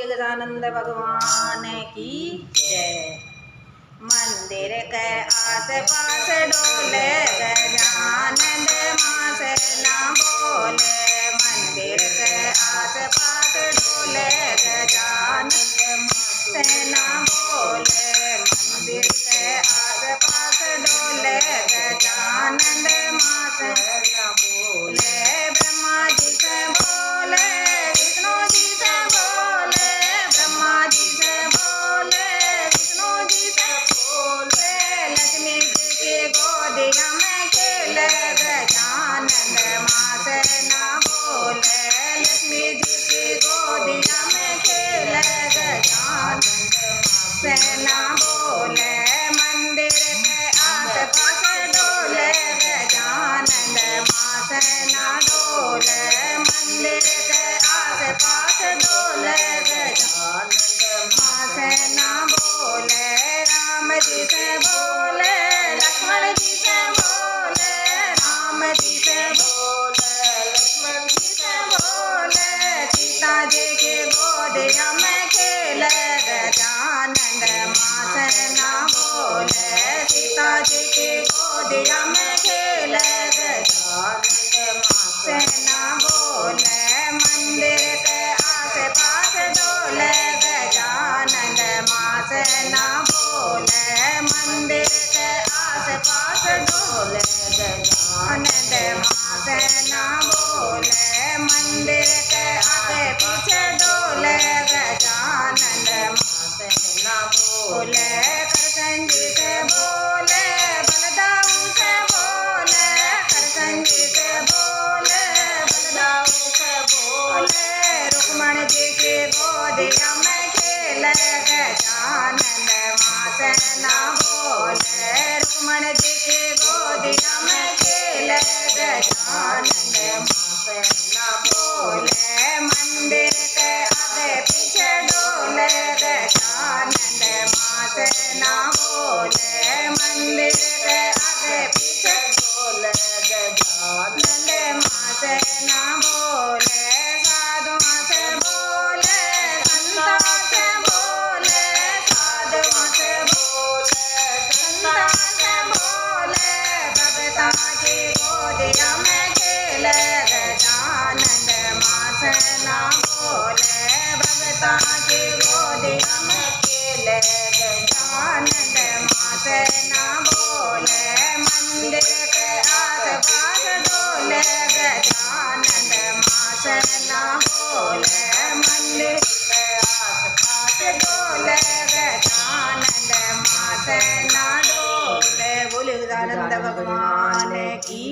बोलिए गजानंद भगवान की जय। मंदिर के आस पास डोले गजानंद माँ से ना बोले। मंदिर के आस पास डोले गजानंद माँ से ना बोले। मंदिर के आस पास डोले गजानंद माँ से ना बोले। ब्रह्मा जी से बोले, विष्णु जी से बोले, ब्रह्मा जी से बोले, विष्णु जी से बोले। लक्ष्मी जी की गोदिया में खेले गजानंद माँ से ना बोले। लक्ष्मी जी की गोदिया में खेले गजानंद माँ से ना बोले। मंदिर के आस पास डोले गजानंद माँ से ना डोले। मंदिर के आस पास डोले गजानंद माँ से ना बोले। राम जी से बोले, लक्ष्मण जी से बोले, राम जी से बोले, लक्ष्मण जी से बोले। सीता जी की गोदिया में खेले गजानंद माँ से ना बोले। सीता जी की गोदिया में खेले गजानंद माँ से ना बोले। मंदिर के आस पास डोले गजानंद माँ से ना बोले। मंदिर के आस पास डोले गजानंद माँ से ना बोले। मंदिर के आगे पीछे डोले गजानंद माँ से ना बोले। कृष्ण जी से बोले, बलदाऊ से बोले, कृष्ण जी से बोले, बलदाऊ से बोले। रुक्मण जी की गोदिया में खेले गजानंद माँ से ना बोले। रुक्मण जी की गोदिया में खेले गजानंद माँ से ना बोले। मंदिर के आगे पीछे डोले गजानंद माँ से ना बोले। मंदिर के आगे पीछे डोले गजानंद माँ से ना बोले। साधुओं से बोले, संतों से बोले, साधुओं से बोले, संतों से बोले। भगता की गोदिया में खेले गजानंद माँ से ना बोले। भगता की गोदिया में खेले गजानंद माँ से ना बोले। मंदिर के आस पास डोले गजानंद माँ से ना बोले। मंदिर के आस पास डोले गजानंद माँ से ना डोले। बोले गजानंद भगवान की